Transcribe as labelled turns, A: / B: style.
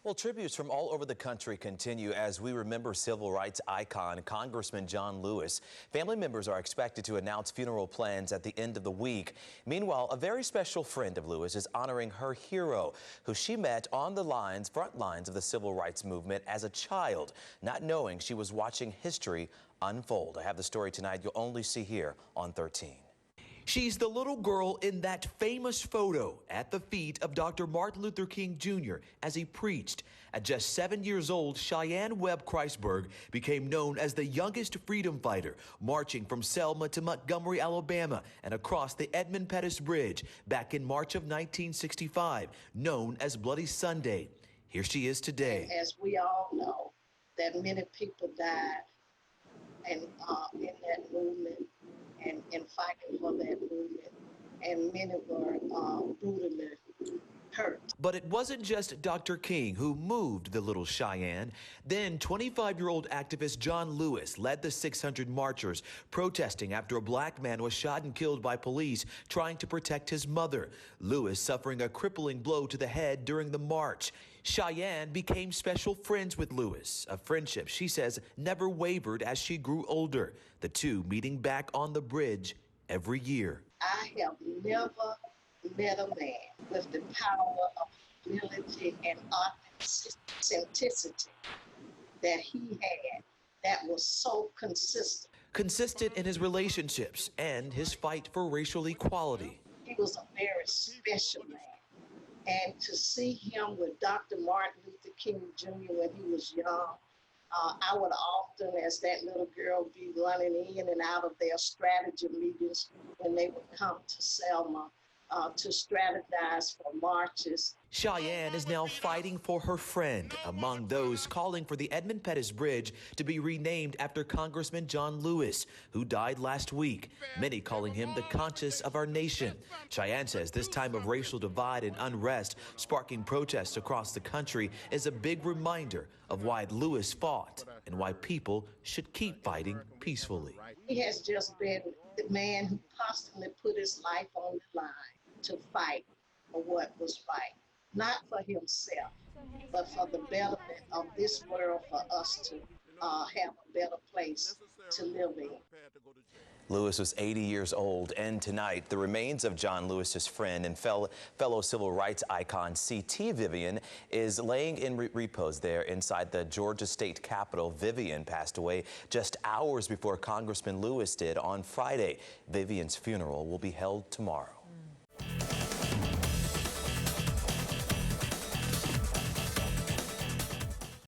A: Well, tributes from all over the country continue as we remember civil rights icon Congressman John Lewis. Family members are expected to announce funeral plans at the end of the week. Meanwhile, a very special friend of Lewis is honoring her hero, who she met on the front lines of the civil rights movement as a child, not knowing she was watching history unfold. I have the story tonight you'll only see here on 13.
B: She's the little girl in that famous photo at the feet of Dr. Martin Luther King Jr. as he preached. At just 7 years old, Sheyann Webb-Christburg became known as the youngest freedom fighter, marching from Selma to Montgomery, Alabama, and across the Edmund Pettus Bridge back in March of 1965, known as Bloody Sunday. Here she is today.
C: As we all know, that many people died in that movement. And fighting for that movement, and many were brutally hurt.
B: But it wasn't just Dr. King who moved the little Sheyann. Then 25-year-old activist John Lewis led the 600 marchers protesting after a black man was shot and killed by police trying to protect his mother. Lewis suffering a crippling blow to the head during the march. Sheyann became special friends with Lewis, a friendship she says never wavered as she grew older, the two meeting back on the bridge every year.
C: I have never met a man with the power of humility and authenticity that he had that was so consistent.
B: Consistent in his relationships and his fight for racial equality.
C: He was a very special man. And to see him with Dr. Martin Luther King Jr. when he was young, I would often, as that little girl, be running in and out of their strategy meetings when they would come to Selma to strategize for marches.
B: Sheyann is now fighting for her friend, among those calling for the Edmund Pettus Bridge to be renamed after Congressman John Lewis, who died last week, many calling him the conscience of our nation. Sheyann says this time of racial divide and unrest sparking protests across the country is a big reminder of why Lewis fought and why people should keep fighting peacefully.
C: He has just been the man who constantly put his life on the line to fight for what was right. Not for himself, but for the betterment of this world, for us to have a better place to live in.
A: Lewis was 80 years old, and tonight the remains of John Lewis's friend and fellow civil rights icon C.T. Vivian is laying in repose there inside the Georgia State Capitol. Vivian passed away just hours before Congressman Lewis did on Friday. Vivian's funeral will be held tomorrow.